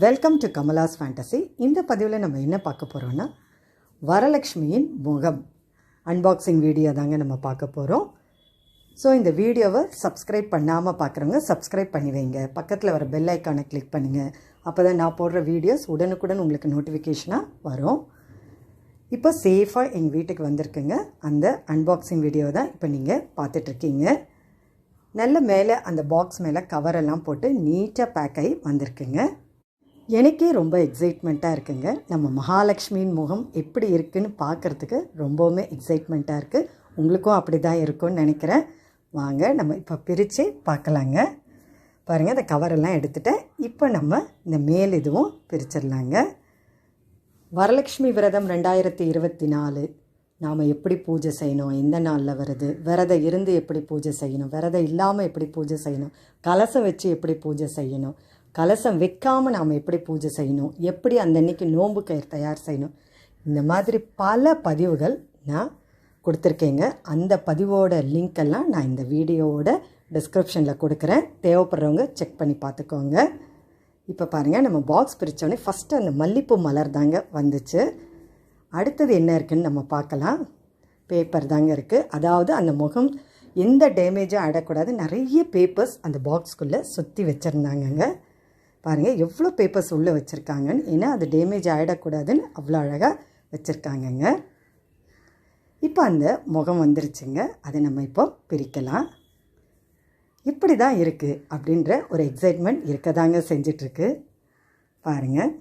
Welcome to Kamala's fantasy. இந்த பதிவில் நம்ம என்ன பார்க்க போகிறோன்னா, வரலக்ஷ்மியின் முகம் அன்பாக்சிங் வீடியோ தாங்க நம்ம பார்க்க போகிறோம். ஸோ இந்த வீடியோவை சப்ஸ்கிரைப் பண்ணாமல் பார்க்குறவங்க சப்ஸ்கிரைப் பண்ணி வைங்க. பக்கத்தில் வர பெல் ஐக்கானை கிளிக் பண்ணுங்கள். அப்போ தான் நான் போடுற வீடியோஸ் உடனுக்குடன் உங்களுக்கு நோட்டிஃபிகேஷனாக வரும். இப்போ சேஃபாக எங்கள் வீட்டுக்கு வந்திருக்குங்க. அந்த அன்பாக்சிங் வீடியோ தான் இப்போ நீங்கள் பார்த்துட்ருக்கீங்க. நல்ல மேலே அந்த பாக்ஸ் மேலே கவரெல்லாம் போட்டு நீட்டாக பேக் ஆகி வந்திருக்குங்க. எனக்கே ரொம்ப எக்ஸைட்மெண்ட்டாக இருக்குங்க. நம்ம மகாலட்சுமியின் முகம் எப்படி இருக்குதுன்னு பார்க்குறதுக்கு ரொம்பவுமே எக்ஸைட்மெண்ட்டாக இருக்குது. உங்களுக்கும் அப்படி தான் இருக்கும்னு நினைக்கிறேன். வாங்க நம்ம இப்போ பிரித்து பார்க்கலாங்க. பாருங்கள், இந்த கவரெல்லாம் எடுத்துகிட்டேன். இப்போ நம்ம இந்த மேல் இதுவும் பிரிச்சிடலாங்க. வரலட்சுமி விரதம் 2024 நாம் எப்படி பூஜை செய்யணும், எந்த நாளில் வருது, விரதம் இருந்து எப்படி பூஜை செய்யணும், விரதம் இல்லாமல் எப்படி பூஜை செய்யணும், கலசம் வச்சு எப்படி பூஜை செய்யணும், கலசம் வைக்காமல் நாம் எப்படி பூஜை செய்யணும், எப்படி அந்த அன்றைக்கி நோன்பு கயிறு தயார் செய்யணும், இந்த மாதிரி பல பதிவுகள் நான் கொடுத்துருக்கேங்க. அந்த பதிவோட லிங்க்கெல்லாம் நான் இந்த வீடியோவோட டிஸ்கிரிப்ஷனில் கொடுக்குறேன். தேவைப்படுறவங்க செக் பண்ணி பார்த்துக்கோங்க. இப்போ பாருங்கள், நம்ம பாக்ஸ் பிரித்தோடனே ஃபஸ்ட்டு அந்த மல்லிப்பூ மலர் தாங்க வந்துச்சு. அடுத்தது என்ன இருக்குதுன்னு நம்ம பார்க்கலாம். பேப்பர் தாங்க இருக்குது. அதாவது அந்த முகம் எந்த டேமேஜும் ஆடக்கூடாது. நிறைய பேப்பர்ஸ் அந்த பாக்ஸ்குள்ளே சுற்றி வச்சுருந்தாங்கங்க. பாருங்கள் எவ்வளோ பேப்பர்ஸ் உள்ளே வச்சுருக்காங்கன்னு. ஏன்னா அது டேமேஜ் ஆகிடக்கூடாதுன்னு அவ்வளோ அழகாக வச்சுருக்காங்கங்க. இப்போ அந்த முகம் வந்துருச்சுங்க. அதை நம்ம இப்போ பிரிக்கலாம். இப்படி தான் இருக்குது அப்படின்ற ஒரு எக்ஸைட்மெண்ட் இருக்க தாங்க செஞ்சிட்ருக்கு. பாருங்கள்,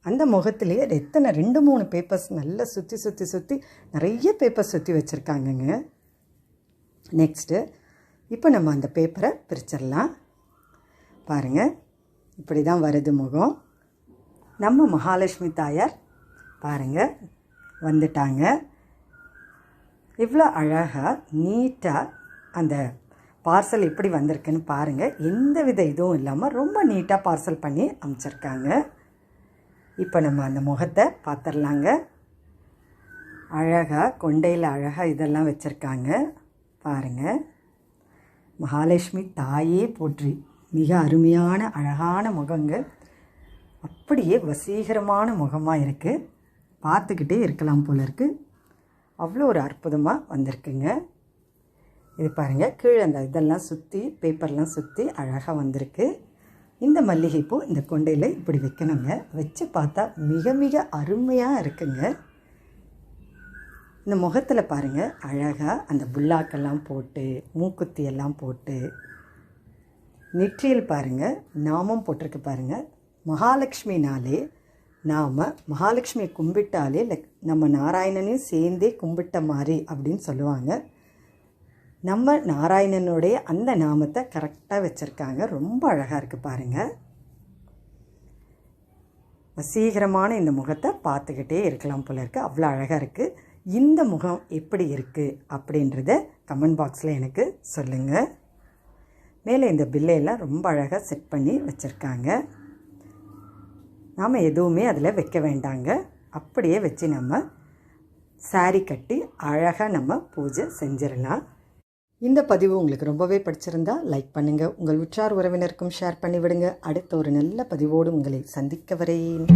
அந்த முகத்துலேயே எத்தனை 2-3 பேப்பர்ஸ் நல்லா சுற்றி நிறைய பேப்பர்ஸ் சுற்றி வச்சுருக்காங்கங்க. நெக்ஸ்ட்டு இப்போ நம்ம அந்த பேப்பரை பிரிச்சிடலாம். பாருங்கள், இப்படி தான் வருது முகம். நம்ம மகாலட்சுமி தாயார் பாருங்கள் வந்துட்டாங்க. இவ்வளோ அழகாக நீட்டாக அந்த பார்சல் எப்படி வந்திருக்குன்னு பாருங்கள். எந்த வித இதுவும் இல்லாமல் ரொம்ப நீட்டாக பார்சல் பண்ணி அனுப்பிச்சிருக்காங்க. இப்போ நம்ம அந்த முகத்தை பார்த்துடலாங்க. அழகாக கொண்டையில் அழகாக இதெல்லாம் வச்சுருக்காங்க. பாருங்கள், மகாலட்சுமி தாயே போற்றி. மிக அருமையான அழகான முகங்க. அப்படியே வசீகரமான முகமாக இருக்குது. பார்த்துக்கிட்டே இருக்கலாம் போல இருக்குது. அவ்வளோ ஒரு அற்புதமாக வந்திருக்குங்க. இது பாருங்கள், கீழே அந்த இதெல்லாம் சுற்றி பேப்பர்லாம் சுற்றி அழகாக வந்திருக்கு. இந்த மல்லிகைப்பூ இந்த கொண்டையில் இப்படி வைக்கணுங்க. வச்சு பார்த்தா மிக மிக அருமையாக இருக்குங்க. இந்த முகத்தில் பாருங்கள் அழகாக அந்த புல்லாக்கெல்லாம் போட்டு மூக்குத்தி எல்லாம் போட்டு நெற்றியில் பாருங்கள் நாமம் போட்டிருக்கு. பாருங்கள், மகாலட்சுமினாலே நாம் மகாலட்சுமியை கும்பிட்டாலே நம்ம நாராயணனையும் சேர்ந்தே கும்பிட்ட மாதிரி அப்படின்னு சொல்லுவாங்க. நம்ம நாராயணனுடைய அந்த நாமத்தை கரெக்டாக வச்சுருக்காங்க. ரொம்ப அழகாக இருக்குது பாருங்கள். வசீகரமான இந்த முகத்தை பார்த்துக்கிட்டே இருக்கலாம் போல இருக்குது. அவ்வளோ அழகாக இருக்குது. இந்த முகம் எப்படி இருக்குது அப்படின்றத கமெண்ட் பாக்ஸில் எனக்கு சொல்லுங்கள். மேலே இந்த பில்லையெல்லாம் ரொம்ப அழகாக செட் பண்ணி வச்சுருக்காங்க. நாம் எதுவுமே அதில் வைக்க வேண்டாங்க. அப்படியே வச்சு நம்ம சாரி கட்டி அழகாக நம்ம பூஜை செஞ்சிடலாம். இந்த பதிவு உங்களுக்கு ரொம்பவே பிடிச்சிருந்தா லைக் பண்ணுங்கள். உங்கள் உற்றார் உறவினருக்கும் ஷேர் பண்ணிவிடுங்க. அடுத்த ஒரு நல்ல பதிவோடு உங்களை சந்திக்க வரேன்.